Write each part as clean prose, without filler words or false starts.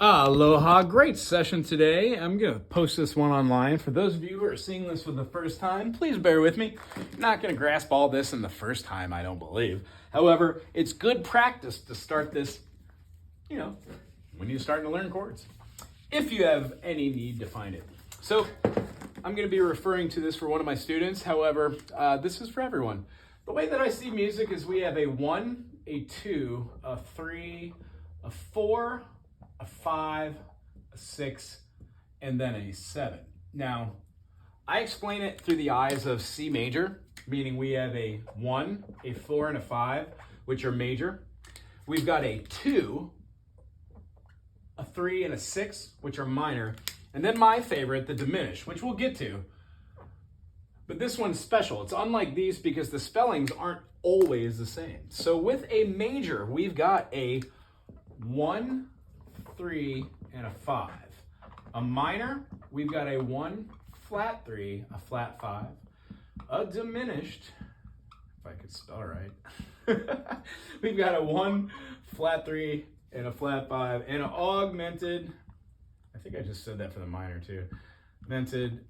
Aloha, great session today. I'm going to post this one online. For those of you who are seeing this for the first time, please bear with me. I'm not going to grasp all this in the first time, I don't believe. However, it's good practice to start this, when you're starting to learn chords, if you have any need to find it. So I'm going to be referring to this for one of my students. However, this is for everyone. The way that I see music is we have a 1, a 2, a 3, a 4, a 5, a 6, and then a 7. Now, I explain it through the eyes of C major, meaning we have a 1, a 4, and a 5, which are major. We've got a 2, a 3, and a 6, which are minor. And then my favorite, the diminished, which we'll get to. But this one's special. It's unlike these because the spellings aren't always the same. So with a major, we've got a 1, 3, and a 5. A minor, we've got a 1, flat 3, a flat 5. A diminished, if I could spell right, we've got a 1, flat 3, and a flat 5. And an augmented, I think I just said that for the minor too. Augmented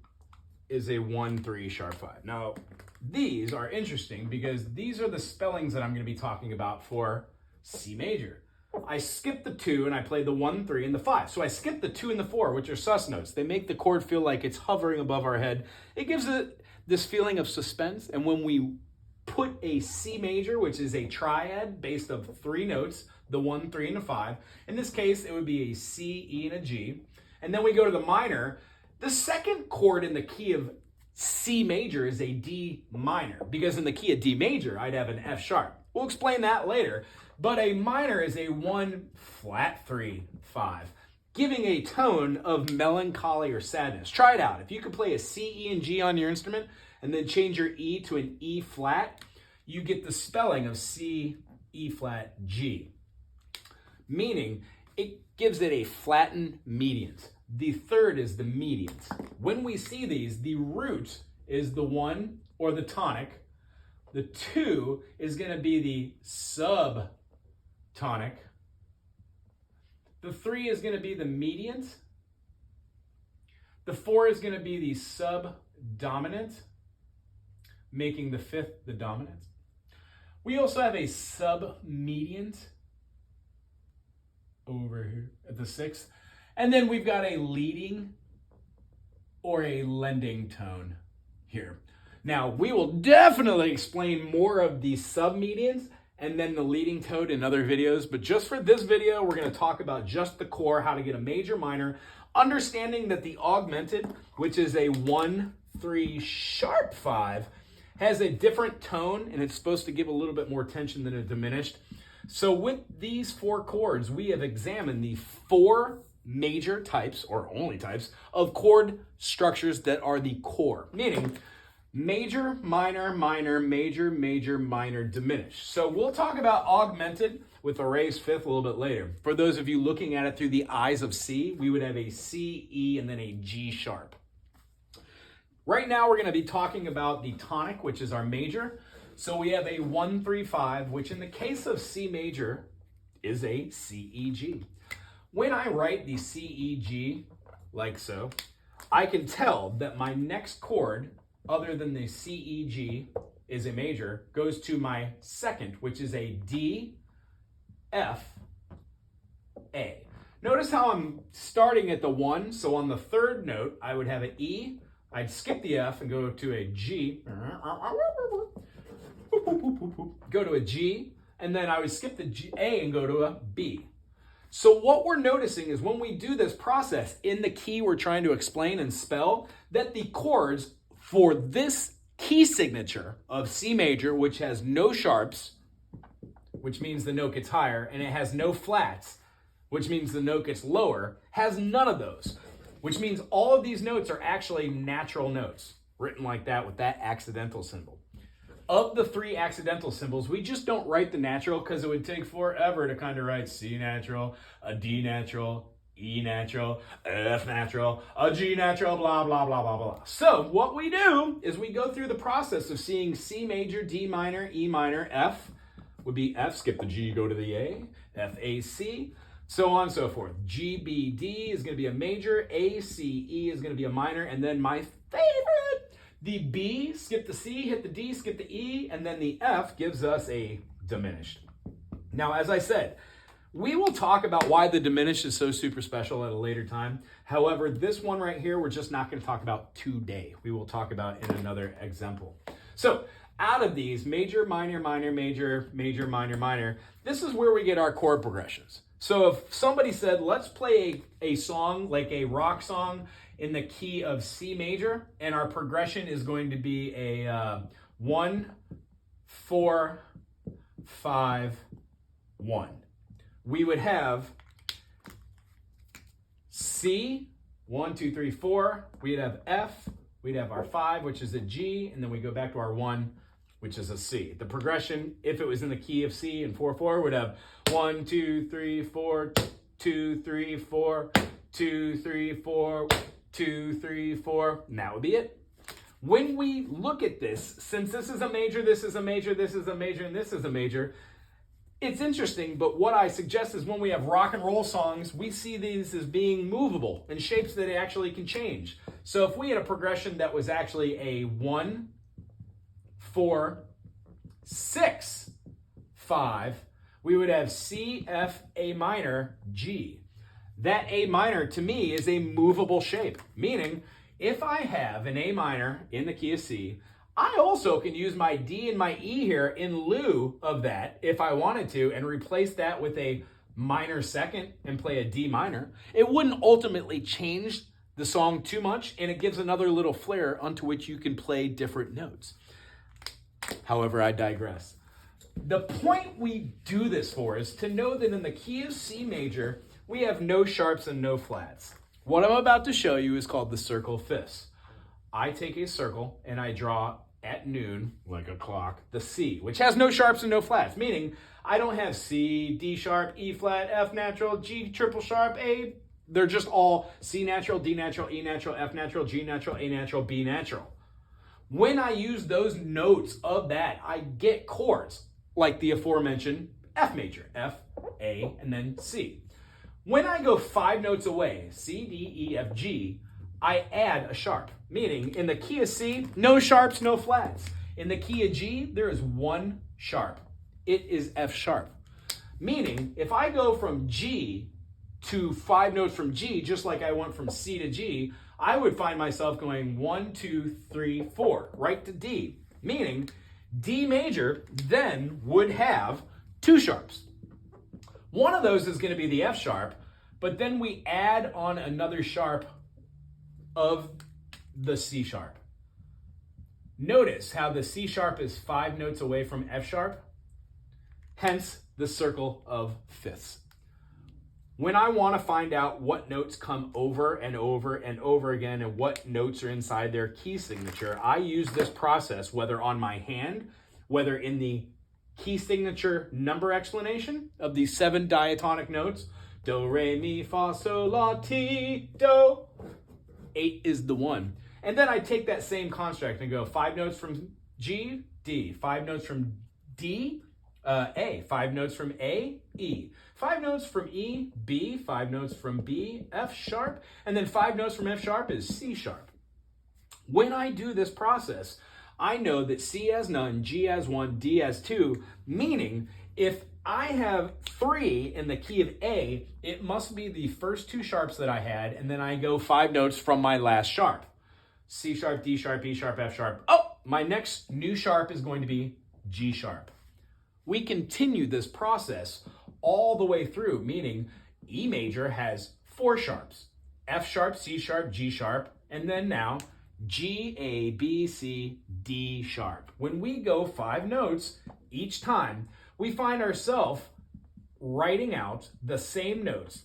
is a 1, 3, sharp 5. Now, these are interesting because these are the spellings that I'm going to be talking about for C major. I skipped the 2 and I played the 1, 3, and the 5. So I skipped the 2 and the 4, which are sus notes. They make the chord feel like it's hovering above our head. It gives it this feeling of suspense. And when we put a C major, which is a triad based of 3 notes, the 1, 3, and the 5. In this case, it would be a C, E, and a G. And then we go to the minor. The second chord in the key of C major is a D minor, because in the key of D major, I'd have an F sharp. We'll explain that later. But a minor is a 1, flat 3, 5, giving a tone of melancholy or sadness. Try it out. If you could play a C, E, and G on your instrument and then change your E to an E flat, you get the spelling of C, E flat, G, meaning it gives it a flattened mediant. The third is the mediant. When we see these, the root is the 1 or the tonic. The 2 is going to be the subtonic. The 3 is going to be the mediant. The 4 is going to be the subdominant, making the 5th the dominant. We also have a submediant over here at the 6th. And then we've got a leading or a lending tone here. Now, we will definitely explain more of the submedians and then the leading tone in other videos. But just for this video, we're going to talk about just the core, how to get a major, minor, understanding that the augmented, which is a 1, 3, sharp 5, has a different tone, and it's supposed to give a little bit more tension than a diminished. So with these 4 chords, we have examined the 4 major types, or only types, of chord structures that are the core, meaning major, minor, minor, major, major, minor, diminished. So we'll talk about augmented with a raised 5th a little bit later. For those of you looking at it through the eyes of C, we would have a C, E, and then a G sharp. Right now we're going to be talking about the tonic, which is our major. So we have a 1, 3, 5, which in the case of C major is a C, E, G. When I write the C, E, G like so, I can tell that my next chord, other than the C, E, G, is a major, goes to my second, which is a D, F, A. Notice how I'm starting at the 1, so on the 3rd note, I would have an E, I'd skip the F and go to a G, go to a G, and then I would skip the G, A and go to a B. So what we're noticing is when we do this process in the key we're trying to explain and spell, that the chords for this key signature of C major, which has no sharps, which means the note gets higher, and it has no flats, which means the note gets lower, has none of those, which means all of these notes are actually natural notes, written like that with that accidental symbol. Of the 3 accidental symbols, we just don't write the natural because it would take forever to kind of write C natural, a D natural, E natural, F natural, a G natural, blah, blah, blah, blah, blah. So what we do is we go through the process of seeing C major, D minor, E minor, F would be F, skip the G, go to the A, F, A, C. so on and so forth. G, B, D is going to be a major, A, C, E is going to be a minor, and then my favorite, the B, skip the C, hit the D, skip the E, and then the F gives us a diminished. Now, as I said, we will talk about why the diminished is so super special at a later time. However, this one right here, we're just not going to talk about today. We will talk about in another example. So out of these, major, minor, minor, major, major, minor, minor, this is where we get our chord progressions. So if somebody said, let's play a song, like a rock song in the key of C major, and our progression is going to be a 1, 4, 5, 1. We would have C, 1, 2, 3, 4. We'd have F. We'd have our 5, which is a G, and then we go back to our 1, which is a C. The progression, if it was in the key of C and 4, 4, would have 1, 2, 3, 4, 2, 3, 4, 2, 3, 4, 2, 3, 4, and that would be it. When we look at this, since this is a major, this is a major, this is a major, and this is a major, it's interesting, but what I suggest is when we have rock and roll songs, we see these as being movable in shapes that actually can change. So if we had a progression that was actually a 1, 4, 6, 5, we would have C, F, A minor, G. That A minor to me is a movable shape, meaning if I have an A minor in the key of C, I also can use my D and my E here in lieu of that if I wanted to and replace that with a minor second and play a D minor. It wouldn't ultimately change the song too much, and it gives another little flair onto which you can play different notes. However, I digress. The point we do this for is to know that in the key of C major, we have no sharps and no flats. What I'm about to show you is called the circle of fifths. I take a circle and I draw at noon, like a clock, the C, which has no sharps and no flats, meaning I don't have C, D sharp, E flat, F natural, G triple sharp, A. They're just all C natural, D natural, E natural, F natural, G natural, A natural, B natural. When I use those notes of that, I get chords like the aforementioned F major, F, A, and then C. When I go 5 notes away, C, D, E, F, G, I add a sharp, meaning in the key of C, no sharps, no flats. In the key of G, there is 1 sharp. It is F sharp. Meaning, if I go from G to 5 notes from G, just like I went from C to G, I would find myself going 1, 2, 3, 4, right to D. Meaning, D major then would have 2 sharps. One of those is going to be the F sharp, but then we add on another sharp of the C sharp. Notice how the C sharp is 5 notes away from F sharp, hence the circle of fifths. When I want to find out what notes come over and over and over again and what notes are inside their key signature, I use this process whether on my hand, whether in the key signature number explanation of these 7 diatonic notes, do, re, mi, fa, sol, la, ti, do. 8 is the one. And then I take that same construct and go 5 notes from G, D, 5 notes from D, A, 5 notes from A, E, 5 notes from E, B, 5 notes from B, F sharp, and then 5 notes from F sharp is C sharp. When I do this process, I know that C has none, G has 1, D has 2, meaning if I have 3 in the key of A, it must be the first 2 sharps that I had, and then I go 5 notes from my last sharp. C sharp, D sharp, E sharp, F sharp. Oh, my next new sharp is going to be G sharp. We continue this process all the way through, meaning E major has 4 sharps, F sharp, C sharp, G sharp, and then now G, A, B, C, D sharp. When we go 5 notes each time, we find ourselves writing out the same notes.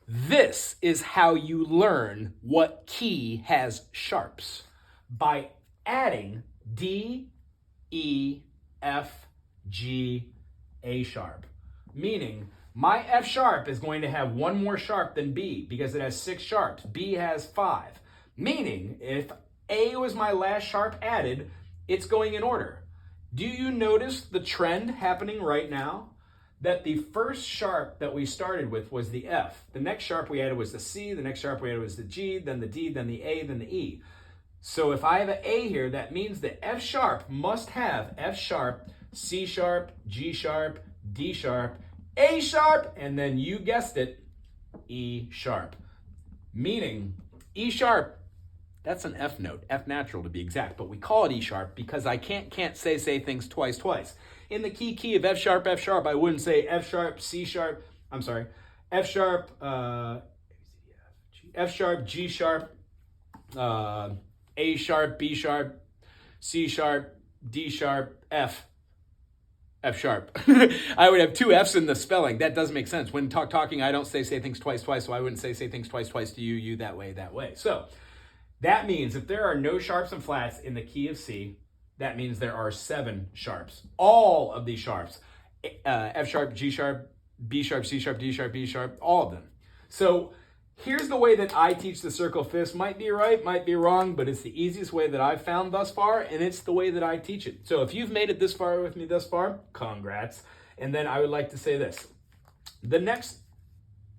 This is how you learn what key has sharps, by adding D, E, F, G, A sharp. Meaning, my F sharp is going to have 1 more sharp than B because it has 6 sharps. B has 5. Meaning, if A was my last sharp added, it's going in order. Do you notice the trend happening right now? that the first sharp that we started with was the F. The next sharp we added was the C, the next sharp we added was the G, then the D, then the A, then the E. So if I have an A here, that means that F sharp must have F sharp, C sharp, G sharp, D sharp, A sharp, and then you guessed it, E sharp. Meaning E sharp, that's an F note, F natural to be exact, but we call it E sharp because I can't say things twice. In the key of F sharp, I wouldn't say F sharp, C sharp, I'm sorry, F sharp, F sharp, G sharp, A sharp, B sharp, C sharp, D sharp, F sharp. I would have two F's in the spelling. That doesn't make sense. When talking, I don't say things twice, so I wouldn't say things twice to you that way. So that means if there are no sharps and flats in the key of C, that means there are 7 sharps. All of these sharps, F sharp, G sharp, B sharp, C sharp, D sharp, E sharp, all of them. So here's the way that I teach the circle of fifths. Might be right, might be wrong, but it's the easiest way that I've found thus far, and it's the way that I teach it. So if you've made it this far with me thus far, congrats. And then I would like to say this. The next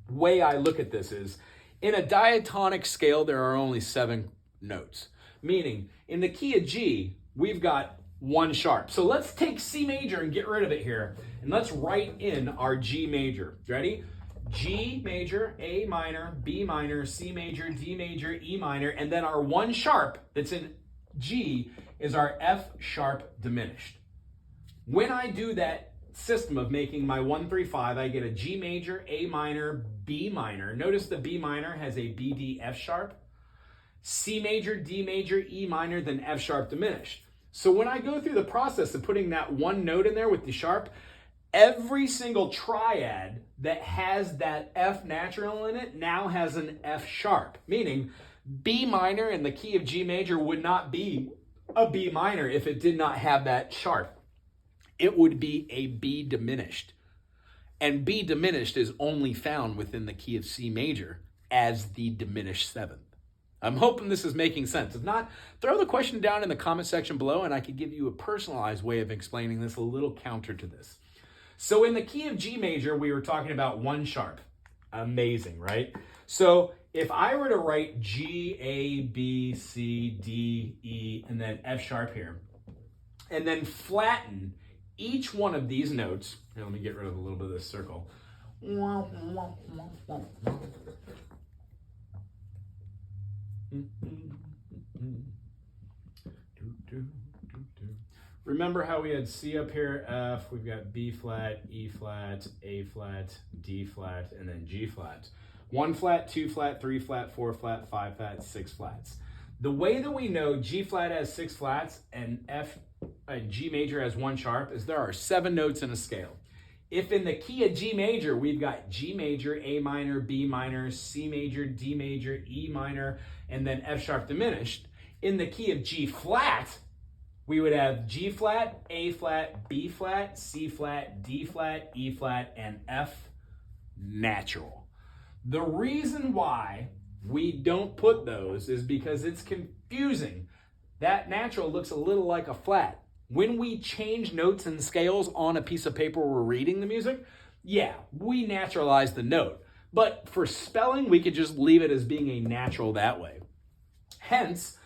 way I look at this is, in a diatonic scale, there are only 7 notes. Meaning, in the key of G, we've got 1 sharp. So let's take C major and get rid of it here. And let's write in our G major. Ready? G major, A minor, B minor, C major, D major, E minor, and then our 1 sharp that's in G is our F sharp diminished. When I do that system of making my 1, 3, 5, I get a G major, A minor, B minor. Notice the B minor has a B, D, F sharp. C major, D major, E minor, then F sharp diminished. So when I go through the process of putting that 1 note in there with the sharp, every single triad that has that F natural in it now has an F sharp, meaning B minor in the key of G major would not be a B minor if it did not have that sharp. It would be a B diminished. And B diminished is only found within the key of C major as the diminished 7th. I'm hoping this is making sense. If not, throw the question down in the comment section below and I could give you a personalized way of explaining this, a little counter to this. So in the key of G major, we were talking about 1 sharp. Amazing, right? So if I were to write G, A, B, C, D, E, and then F sharp here, and then flatten each one of these notes, here, let me get rid of a little bit of this circle. Remember how we had C up here, F, we've got B flat, E flat, A flat, D flat, and then G flat. 1 flat, 2 flat, 3 flat, 4 flat, 5 flat, 6 flats. The way that we know G flat has 6 flats and G major has 1 sharp is there are 7 notes in a scale. If in the key of G major, we've got G major, A minor, B minor, C major, D major, E minor, and then F sharp diminished, in the key of G flat, we would have G flat, A flat, B flat, C flat, D flat, E flat, and F natural. The reason why we don't put those is because it's confusing. That natural looks a little like a flat. When we change notes and scales on a piece of paper we're reading the music, yeah, we naturalize the note. But for spelling, we could just leave it as being a natural that way. Hence,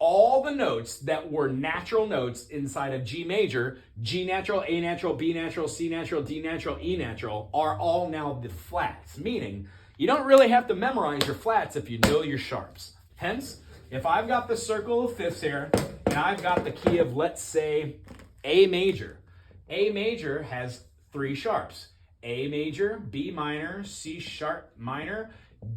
all the notes that were natural notes inside of G major, G natural, A natural, B natural, C natural, D natural, E natural, are all now the flats, meaning you don't really have to memorize your flats if you know your sharps. Hence, if I've got the circle of fifths here, and I've got the key of, let's say, A major. A major has 3 sharps. A major, B minor, C sharp minor,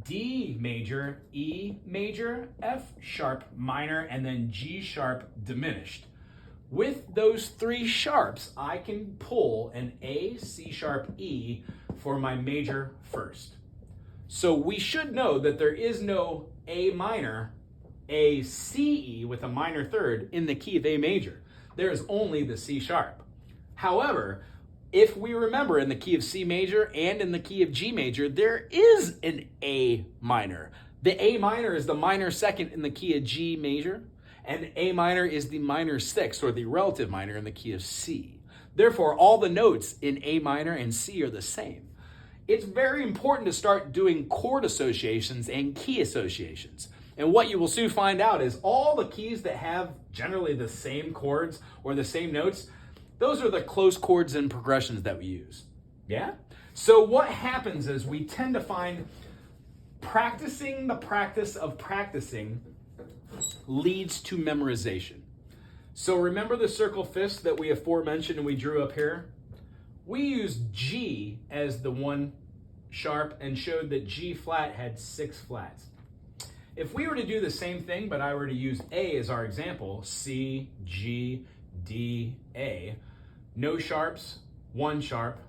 D major, E major, F sharp minor, and then G sharp diminished. With those 3 sharps, I can pull an A, C sharp, E for my major first. So we should know that there is no A minor, A, C, E with a minor third in the key of A major. There is only the C sharp. However, if we remember in the key of C major and in the key of G major, there is an A minor. The A minor is the minor second in the key of G major, and A minor is the minor sixth or the relative minor in the key of C. Therefore, all the notes in A minor and C are the same. It's very important to start doing chord associations and key associations. And what you will soon find out is all the keys that have generally the same chords or the same notes, those are the close chords and progressions that we use. Yeah? So what happens is we tend to find practicing the practice of practicing leads to memorization. So remember the circle fifths that we aforementioned and we drew up here? We used G as the one sharp and showed that G flat had 6 flats. If we were to do the same thing, but I were to use A as our example, C, G, D, A, no sharps, 1 sharp,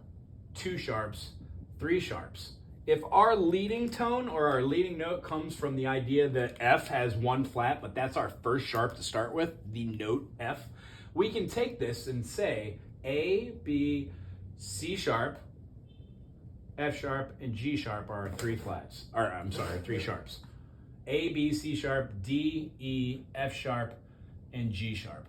2 sharps, 3 sharps. If our leading tone or our leading note comes from the idea that F has 1 flat, but that's our first sharp to start with, the note F, we can take this and say A, B, C sharp, F sharp, and G sharp are our 3 flats. Or I'm sorry, 3 sharps. A, B, C sharp, D, E, F sharp, and G sharp.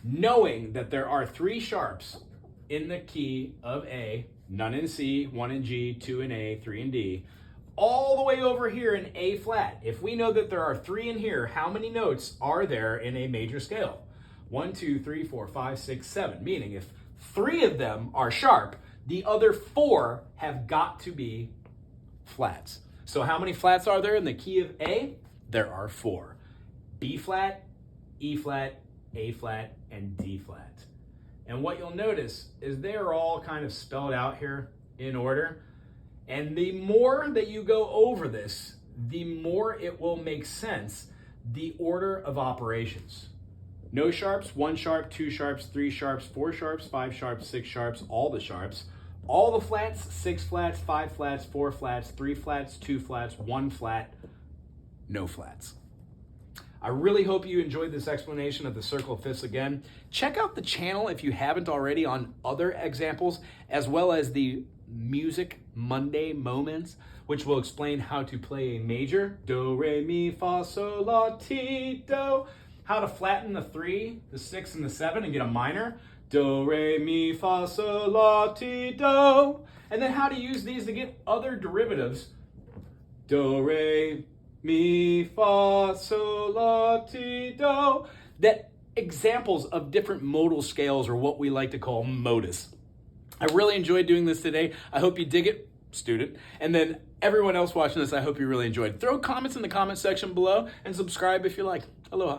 Knowing that there are 3 sharps in the key of A, none in C, 1 in G, 2 in A, 3 in D, all the way over here in A flat. If we know that there are 3 in here, how many notes are there in a major scale? 1, 2, 3, 4, 5, 6, 7. Meaning if 3 of them are sharp, the other 4 have got to be flats. So how many flats are there in the key of A? There are 4. B flat, E flat, A flat, and D flat. And what you'll notice is they are all kind of spelled out here in order. And the more that you go over this, the more it will make sense, the order of operations. No sharps, 1 sharp, 2 sharps, 3 sharps, 4 sharps, 5 sharps, 6 sharps, all the sharps. All the flats, 6 flats, 5 flats, 4 flats, 3 flats, 2 flats, 1 flat, no flats. I really hope you enjoyed this explanation of the circle of fifths again. Check out the channel if you haven't already on other examples, as well as the Music Monday Moments, which will explain how to play a major, do, re, mi, fa, sol, la, ti, do, how to flatten the 3, the 6, and the 7 and get a minor, do, re, mi, fa, sol, la, ti, do, and then how to use these to get other derivatives, do, re, mi, fa, sol, la, ti, do. That examples of different modal scales are what we like to call modus. I really enjoyed doing this today. I hope you dig it, student. And then everyone else watching this, I hope you really enjoyed. Throw comments in the comment section below and subscribe if you like. Aloha.